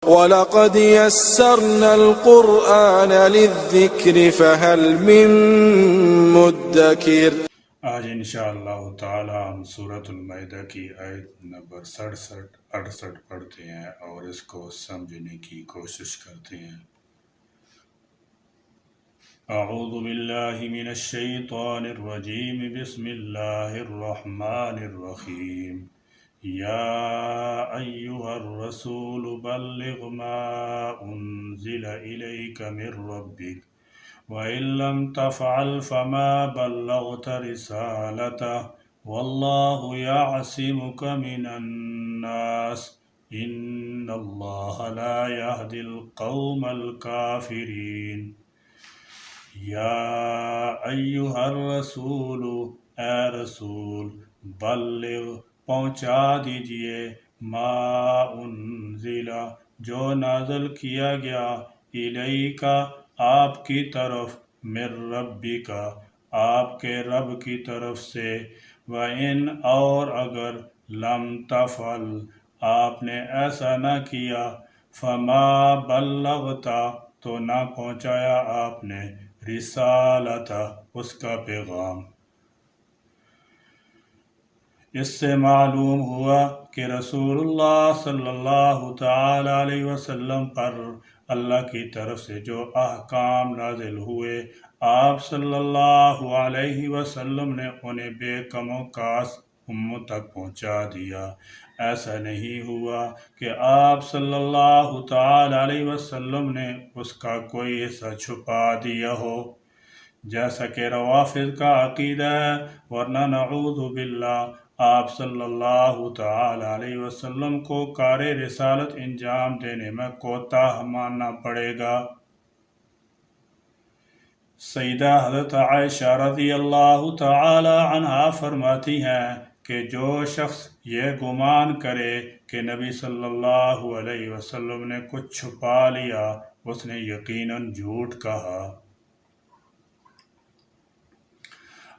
وَلَقَدْ يَسَّرْنَا الْقُرْآنَ لِلذِّكْرِ فَهَلْ مِن مُّدَّكِرٍ۔ آج انشاءاللہ تعالی ہم سورۃ المائدہ کی آیت نمبر 67-68 پڑھتے ہیں اور اس کو سمجھنے کی کوشش کرتے ہیں۔ اعوذ باللہ من الشیطان الرجیم، بسم اللہ الرحمن الرحیم۔ یا ایہا الرسول بلغ ما انزل الیک من ربک وَإِن لَّمْ تَفْعَلْ فَمَا بَلَّغْتَ رِسَالَتَهُ وَاللَّهُ يَعْصِمُكَ مِنَ النَّاسِ إِنَّ اللَّهَ لَا يَهْدِي الْقَوْمَ الْكَافِرِينَ۔ یا ایہا الرسول، اے رسول، بلغ پہنچا دیجئے، ما انزل جو نازل کیا گیا، الیک آپ کی طرف، من ربک آپ کے رب کی طرف سے، وَإِنْ اور اگر لم تفعل آپ نے ایسا نہ کیا، فما بلغت تو نہ پہنچایا آپ نے، رسالت اس کا پیغام۔ اس سے معلوم ہوا کہ رسول اللہ صلی اللہ تعالی علیہ وسلم پر اللہ کی طرف سے جو احکام نازل ہوئے، آپ صلی اللہ علیہ وسلم نے انہیں بے کم و کاس امت تک پہنچا دیا۔ ایسا نہیں ہوا کہ آپ صلی اللہ تعالی علیہ وسلم نے اس کا کوئی حصہ چھپا دیا ہو، جیسا کہ روافض کا عقیدہ ہے، ورنہ نعوذ باللہ آپ صلی اللہ تعالی علیہ وسلم کو کار رسالت انجام دینے میں کوتاہ ماننا پڑے گا۔ سیدہ حضرت عائشہ رضی اللہ تعالی عنہا فرماتی ہیں کہ جو شخص یہ گمان کرے کہ نبی صلی اللہ علیہ وسلم نے کچھ چھپا لیا، اس نے یقیناً جھوٹ کہا۔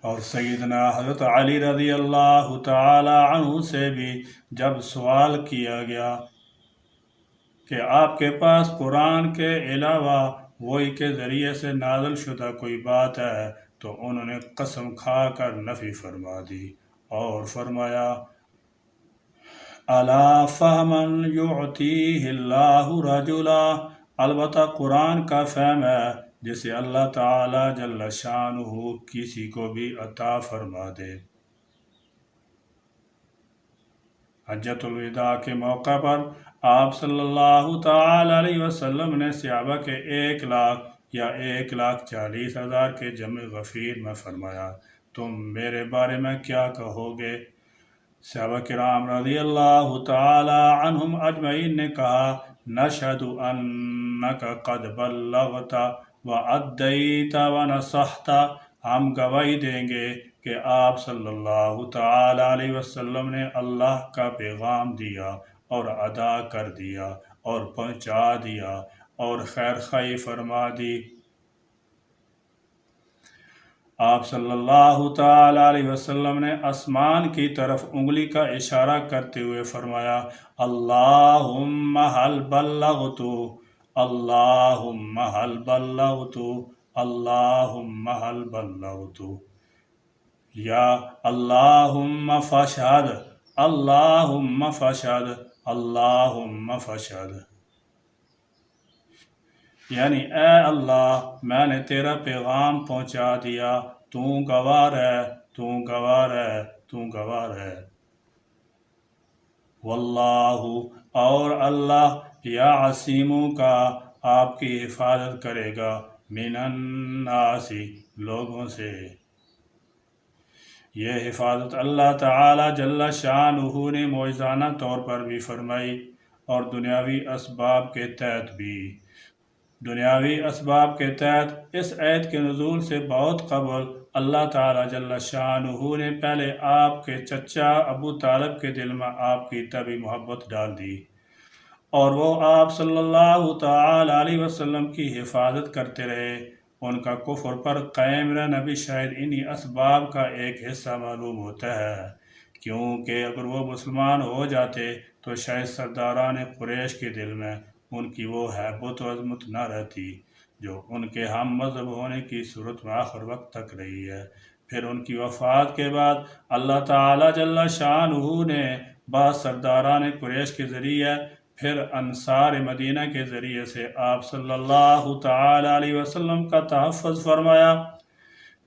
اور سیدنا حضرت علی رضی اللہ تعالی عنہ سے بھی جب سوال کیا گیا کہ آپ کے پاس قرآن کے علاوہ وحی کے ذریعے سے نازل شدہ کوئی بات ہے، تو انہوں نے قسم کھا کر نفی فرما دی اور فرمایا، الا فہمن یعطیہ اللہ رجلا، البتہ قرآن کا فہم ہے جسے اللہ تعالی جل شانہ کسی کو بھی عطا فرما دے۔ حجۃ الوداع کے موقع پر آپ صلی اللہ تعالی علیہ وسلم نے صحابہ کے 1,00,000 یا 1,40,000 کے جمع غفیر میں فرمایا، تم میرے بارے میں کیا کہو گے؟ صحابہ کرام رضی اللہ تعالی عنہم اجمعین نے کہا، نشہد انک قد بلغت وادیت ونصحت، ہم گواہی دیں گے کہ آپ صلی اللہ تعالی علیہ وسلم نے اللہ کا پیغام دیا اور ادا کر دیا اور پہنچا دیا اور خیر خواہی فرما دی۔ آپ صلی اللہ تعالی علیہ وسلم نے آسمان کی طرف انگلی کا اشارہ کرتے ہوئے فرمایا، اللہم حل بلغت، اللہم حل بلغت، اللہم حل بلغت، یا اللہم فاشہد، اللہم فاشہد، اللہم فاشہد، یعنی اے اللہ میں نے تیرا پیغام پہنچا دیا، تو گواہ ہے، تو گواہ ہے، تو گواہ ہے۔ واللہ اور اللہ یعصمک کا آپ کی حفاظت کرے گا، من الناس لوگوں سے۔ یہ حفاظت اللہ تعالی جل شانہ نے معجزانہ طور پر بھی فرمائی اور دنیاوی اسباب کے تحت بھی۔ دنیاوی اسباب کے تحت اس آیت کے نزول سے بہت قبل اللہ تعالی جل شانہ نے پہلے آپ کے چچا ابو طالب کے دل میں آپ کی طبعی محبت ڈال دی، اور وہ آپ صلی اللہ تعالی علیہ وسلم کی حفاظت کرتے رہے۔ ان کا کفر پر قائم رہنا بھی شاید انہی اسباب کا ایک حصہ معلوم ہوتا ہے، کیونکہ اگر وہ مسلمان ہو جاتے تو شاید سرداران قریش کے دل میں ان کی وہ ہیبت و عظمت نہ رہتی جو ان کے ہم مذہب ہونے کی صورت میں آخر وقت تک رہی ہے۔ پھر ان کی وفات کے بعد اللہ تعالیٰ جل شانہ نے بعض سرداران قریش کے ذریعے پھر انصار مدینہ کے ذریعے سے آپ صلی اللہ تعالی علیہ وسلم کا تحفظ فرمایا۔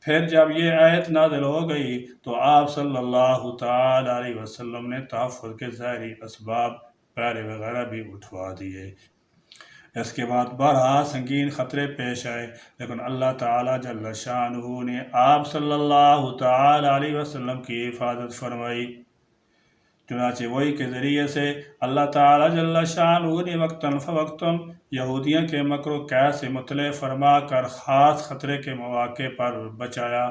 پھر جب یہ آیت نازل ہو گئی تو آپ صلی اللہ تعالی علیہ وسلم نے تحفظ کے ظاہری اسباب پہرے وغیرہ بھی اٹھوا دیے۔ اس کے بعد بہرحال سنگین خطرے پیش آئے، لیکن اللہ تعالیٰ جل شانہ نے آپ صلی اللہ تعالی علیہ وسلم کی حفاظت فرمائی۔ چنانچہ وہی کے ذریعے سے اللہ تعالیٰ جل شانہ نے وقتاً فوقتاً یہودیوں کے مکر و قید سے مطلع فرما کر خاص خطرے کے مواقع پر بچایا،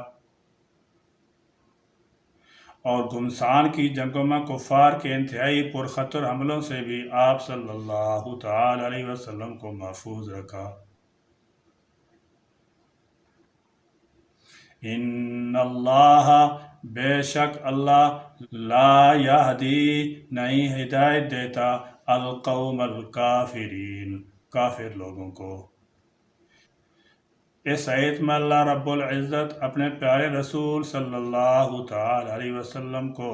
اور گھمسان کی جنگوں میں کفار کے انتہائی پرخطر حملوں سے بھی آپ صلی اللہ تعالی علیہ وسلم کو محفوظ رکھا۔ ان اللہ، بے شک اللہ، لا یہدی، نہیں ہدایت دیتا، القوم الکافرین، کافر لوگوں کو۔ اس آیت میں اللہ رب العزت اپنے پیارے رسول صلی اللہ تعالی علیہ وسلم کو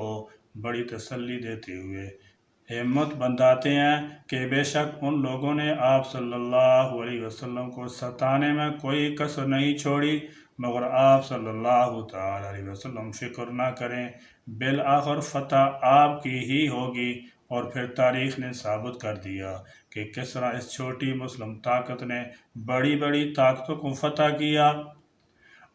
بڑی تسلی دیتے ہوئے ہمت بندھاتے ہیں کہ بے شک ان لوگوں نے آپ صلی اللہ علیہ وسلم کو ستانے میں کوئی کسر نہیں چھوڑی، مگر آپ صلی اللہ تعالی علیہ وسلم فکر نہ کریں، بالآخر فتح آپ کی ہی ہوگی۔ اور پھر تاریخ نے ثابت کر دیا کہ کس طرح اس چھوٹی مسلم طاقت نے بڑی بڑی طاقتوں کو فتح کیا،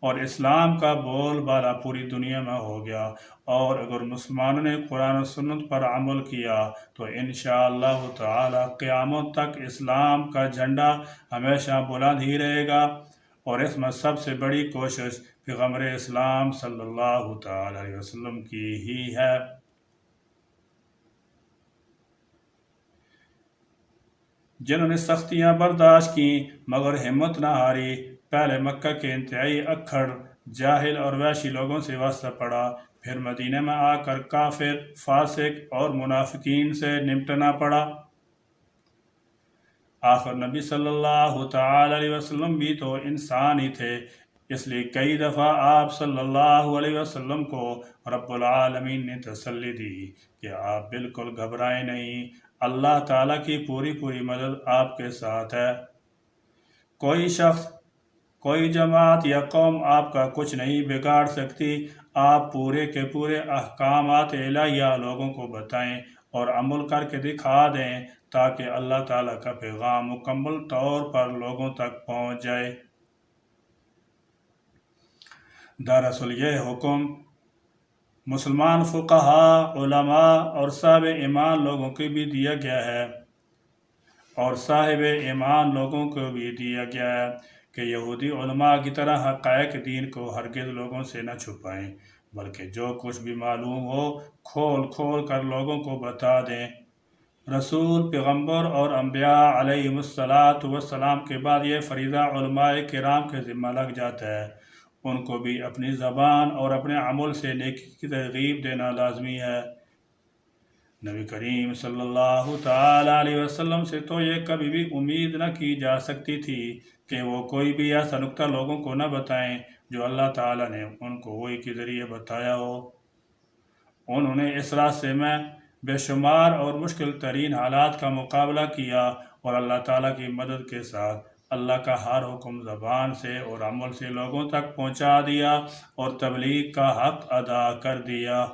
اور اسلام کا بول بالا پوری دنیا میں ہو گیا۔ اور اگر مسلمانوں نے قرآن و سنت پر عمل کیا تو انشاءاللہ تعالی قیامت تک اسلام کا جھنڈا ہمیشہ بلند ہی رہے گا۔ اور اس میں سب سے بڑی کوشش پیغمبر اسلام صلی اللہ تعالی علیہ وسلم کی ہی ہے۔ جنہوں نے سختیاں برداشت کی مگر ہمت نہ ہاری، پہلے مکہ کے انتہائی اکھڑ، جاہل اور وحشی لوگوں سے واسطہ پڑا، پھر مدینہ میں آ کر کافر، فاسق اور منافقین سے نمٹنا پڑا۔ آخر نبی صلی اللہ تعالی علیہ وسلم بھی تو انسان ہی تھے، اس لیے کئی دفعہ آپ صلی اللہ علیہ وسلم کو رب العالمین نے تسلی دی کہ آپ بالکل گھبرائیں نہیں، اللہ تعالیٰ کی پوری پوری مدد آپ کے ساتھ ہے۔ کوئی شخص، کوئی جماعت یا قوم آپ کا کچھ نہیں بگاڑ سکتی۔ آپ پورے کے پورے احکامات الہیہ لوگوں کو بتائیں اور عمل کر کے دکھا دیں تاکہ اللہ تعالیٰ کا پیغام مکمل طور پر لوگوں تک پہنچ جائے۔ دراصل یہ حکم مسلمان فقہا، علماء اور صاحب ایمان لوگوں کو بھی دیا گیا ہے، اور صاحب ایمان لوگوں کو بھی دیا گیا ہے کہ یہودی علماء کی طرح حقائق دین کو ہرگز لوگوں سے نہ چھپائیں، بلکہ جو کچھ بھی معلوم ہو کھول کھول کر لوگوں کو بتا دیں۔ رسول، پیغمبر اور انبیاء علیہم السلام کے بعد یہ فریضہ علماء کرام کے ذمہ لگ جاتا ہے، ان کو بھی اپنی زبان اور اپنے عمل سے نیکی کی ترغیب دینا لازمی ہے۔ نبی کریم صلی اللہ تعالی علیہ وسلم سے تو یہ کبھی بھی امید نہ کی جا سکتی تھی کہ وہ کوئی بھی ایسا نکتہ لوگوں کو نہ بتائیں جو اللہ تعالیٰ نے ان کو وحی کے ذریعے بتایا ہو۔ انہوں نے اس راستے میں بے شمار اور مشکل ترین حالات کا مقابلہ کیا، اور اللہ تعالیٰ کی مدد کے ساتھ اللہ کا ہر حکم زبان سے اور عمل سے لوگوں تک پہنچا دیا اور تبلیغ کا حق ادا کر دیا۔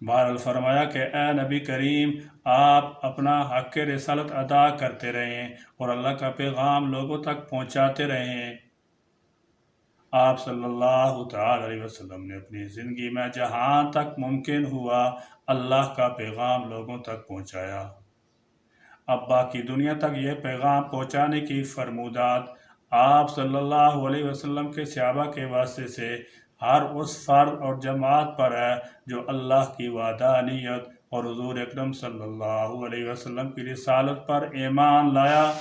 بہرحال فرمایا کہ اے نبی کریم، آپ اپنا حق رسالت ادا کرتے رہیں اور اللہ کا پیغام لوگوں تک پہنچاتے رہیں۔ آپ صلی اللہ تعالی علیہ وسلم نے اپنی زندگی میں جہاں تک ممکن ہوا اللہ کا پیغام لوگوں تک پہنچایا۔ اب باقی دنیا تک یہ پیغام پہنچانے کی فرمودات آپ صلی اللہ علیہ وسلم کے صحابہ کے واسطے سے ہر اس فرد اور جماعت پر ہے جو اللہ کی وحدانیت اور حضور اکرم صلی اللہ علیہ وسلم کی رسالت پر ایمان لایا۔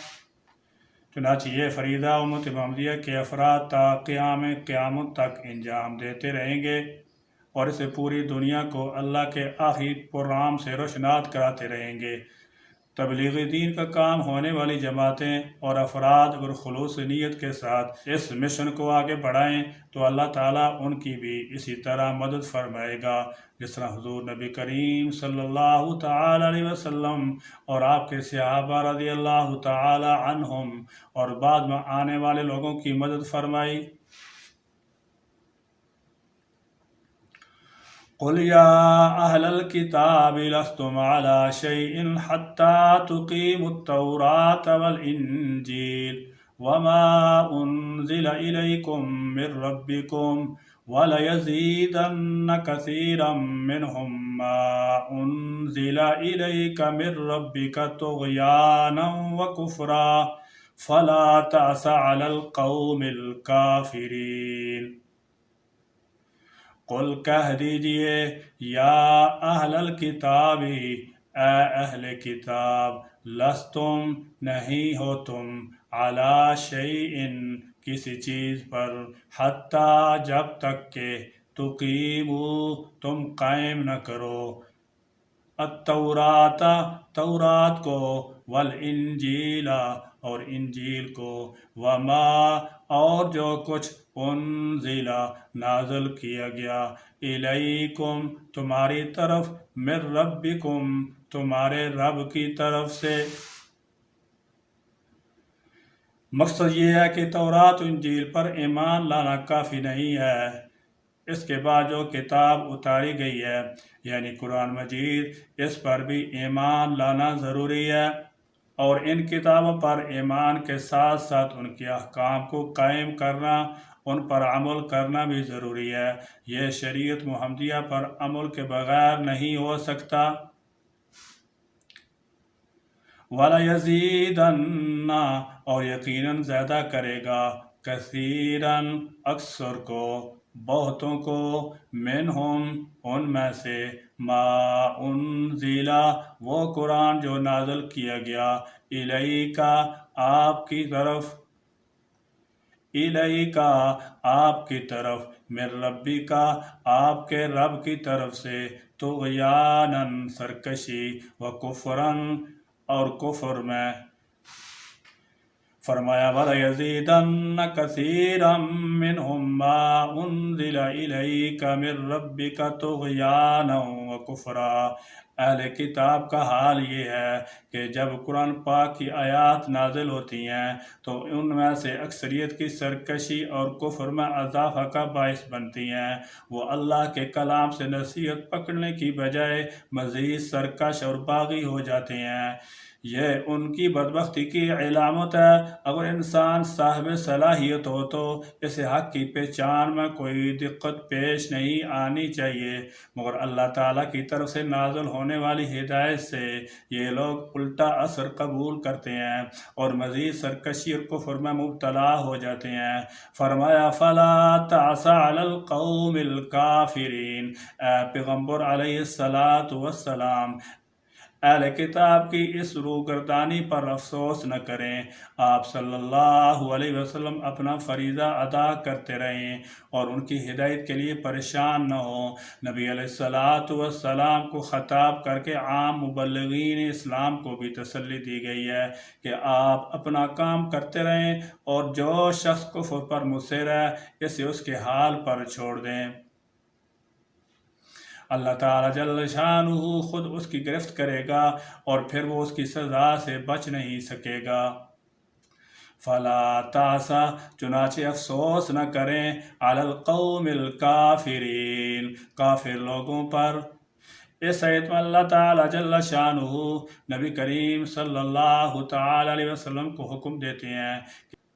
چنانچہ یہ فریضہ امت محمدیہ کے افراد تا قیام قیامت تک انجام دیتے رہیں گے، اور اسے پوری دنیا کو اللہ کے آخری پروگرام سے روشنات کراتے رہیں گے۔ تبلیغ دین کا کام ہونے والی جماعتیں اور افراد اگر خلوص نیت کے ساتھ اس مشن کو آگے بڑھائیں تو اللہ تعالیٰ ان کی بھی اسی طرح مدد فرمائے گا، جس طرح حضور نبی کریم صلی اللہ تعالی علیہ وسلم اور آپ کے صحابہ رضی اللہ تعالی عنہم اور بعد میں آنے والے لوگوں کی مدد فرمائی۔ قل یا اہل الکتاب لستم علی شیء حتی تقیموا التوراة والانجیل وما انزل الیکم من ربکم وَلَيَزِيدَنَّ كَثِيرًا مِّنْهُم مَّا أُنزِلَ إِلَيْكَ مِن رَّبِّكَ طُغْيَانًا وَكُفْرًا فَلَا تَأْسَ عَلَى الْقَوْمِ الْكَافِرِينَ۔ قل کہہ دیجئے یا اہل الکتاب، اے اہل کتاب، لستم نہیں ہو تم، علی شیء کسی چیز پر، حتیٰ جب تک کہ تقیمو تم قائم نہ کرو، التورات تورات کو، والانجیل اور انجیل کو، وما اور جو کچھ انزل نازل کیا گیا، الیکم تمہاری طرف، من ربکم تمہارے رب کی طرف سے۔ مقصد یہ ہے کہ تورات و انجیل پر ایمان لانا کافی نہیں ہے، اس کے بعد جو کتاب اتاری گئی ہے یعنی قرآن مجید، اس پر بھی ایمان لانا ضروری ہے، اور ان کتابوں پر ایمان کے ساتھ ساتھ ان کے احکام کو قائم کرنا، ان پر عمل کرنا بھی ضروری ہے۔ یہ شریعت محمدیہ پر عمل کے بغیر نہیں ہو سکتا۔ وَلَيَزِيدَنَّ اور یقیناً زیادہ کرے گا، کثیراً اکثر کو، بہتوں کو، منہم ان میں سے، ما انزل وہ قرآن جو نازل کیا گیا، الیکا آپ کی طرف، الیکا آپ کی طرف، من ربکا آپ کے رب کی طرف سے، طغیاناً سرکشی، وکفراً اور کفر میں۔ فرمایا وَلَيَزِيدَنَّ كَثِيرًا مِّنْهُم مَّا أُنزِلَ إِلَيْكَ مِن رَّبِّكَ طُغْيَانًا وَكُفْرًا۔ اہل کتاب کا حال یہ ہے کہ جب قرآن پاک کی آیات نازل ہوتی ہیں تو ان میں سے اکثریت کی سرکشی اور کفر میں اضافہ کا باعث بنتی ہیں، وہ اللہ کے کلام سے نصیحت پکڑنے کی بجائے مزید سرکش اور باغی ہو جاتے ہیں۔ یہ ان کی بدبختی کی علامت ہے۔ اگر انسان صاحب صلاحیت ہو تو اسے حق کی پہچان میں کوئی دقت پیش نہیں آنی چاہیے، مگر اللہ تعالیٰ کی طرف سے نازل ہونے والی ہدایت سے یہ لوگ الٹا اثر قبول کرتے ہیں اور مزید سرکشی اور کفر میں مبتلا ہو جاتے ہیں۔ فرمایا فَلَا تَعْسَ عَلَى الْقَوْمِ الْكَافِرِينَ، اے پیغمبر علیہ السلام اہل کتاب کی اس روگردانی پر افسوس نہ کریں، آپ صلی اللہ علیہ وسلم اپنا فریضہ ادا کرتے رہیں اور ان کی ہدایت کے لیے پریشان نہ ہوں۔ نبی علیہ السلام کو خطاب کر کے عام مبلغین اسلام کو بھی تسلی دی گئی ہے کہ آپ اپنا کام کرتے رہیں اور جو شخص کفر پر مصر ہے اسے اس کے حال پر چھوڑ دیں۔ اللہ تعالیٰ جل شانہ خود اس کی گرفت کرے گا اور پھر وہ اس کی سزا سے بچ نہیں سکے گا۔ فَلَا تَعْسَ چنانچہ افسوس نہ کریں، عَلَى الْقَوْمِ الْكَافِرِينَ کافر لوگوں پر۔ اس آیت میں اللہ تعالیٰ جل شانہ نبی کریم صلی اللہ تعالی علیہ وسلم کو حکم دیتے ہیں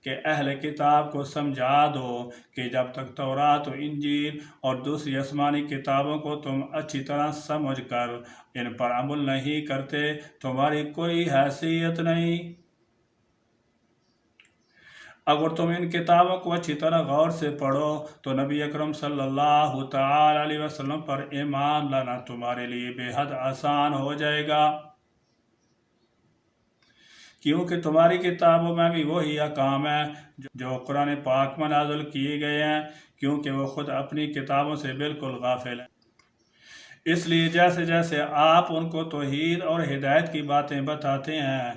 کہ اہل کتاب کو سمجھا دو کہ جب تک تورات و انجیل اور دوسری آسمانی کتابوں کو تم اچھی طرح سمجھ کر ان پر عمل نہیں کرتے تمہاری کوئی حیثیت نہیں۔ اگر تم ان کتابوں کو اچھی طرح غور سے پڑھو تو نبی اکرم صلی اللہ تعالی علیہ وسلم پر ایمان لانا تمہارے لیے بے حد آسان ہو جائے گا، کیونکہ تمہاری کتابوں میں بھی وہی احکام ہیں جو قرآن پاک میں نازل کیے گئے ہیں، کیونکہ وہ خود اپنی کتابوں سے بالکل غافل ہیں۔ اس لیے جیسے جیسے آپ ان کو توحید اور ہدایت کی باتیں بتاتے ہیں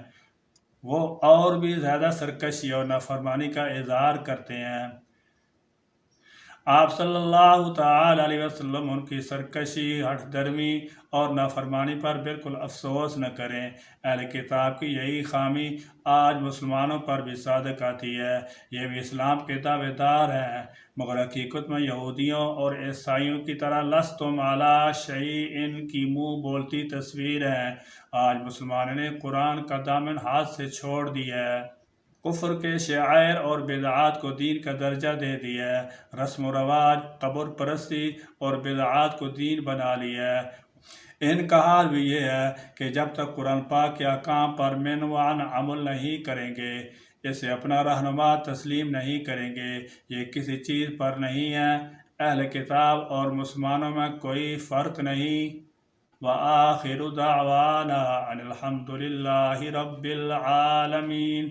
وہ اور بھی زیادہ سرکشی اور نافرمانی کا اظہار کرتے ہیں۔ آپ صلی اللہ تعالی علیہ وسلم ان کی سرکشی، ہٹ درمی اور نافرمانی پر بالکل افسوس نہ کریں۔ اہل کتاب کی یہی خامی آج مسلمانوں پر بھی صادق آتی ہے۔ یہ بھی اسلام کے دعوے دار ہیں مگر حقیقت میں یہودیوں اور عیسائیوں کی طرح لستم علی شیء کی منہ بولتی تصویر ہیں۔ آج مسلمانوں نے قرآن کا دامن ہاتھ سے چھوڑ دیا ہے، کفر کے شعائر اور بدعات کو دین کا درجہ دے دیا ہے، رسم و رواج، قبر پرستی اور بدعات کو دین بنا لیا ہے۔ ان کا حال بھی یہ ہے کہ جب تک قرآن پاک کے احکام پر منوعاً عمل نہیں کریں گے، اسے اپنا رہنما تسلیم نہیں کریں گے، یہ کسی چیز پر نہیں ہے۔ اہل کتاب اور مسلمانوں میں کوئی فرق نہیں۔ وآخر دعوانا ان الحمد للہ رب العالمین۔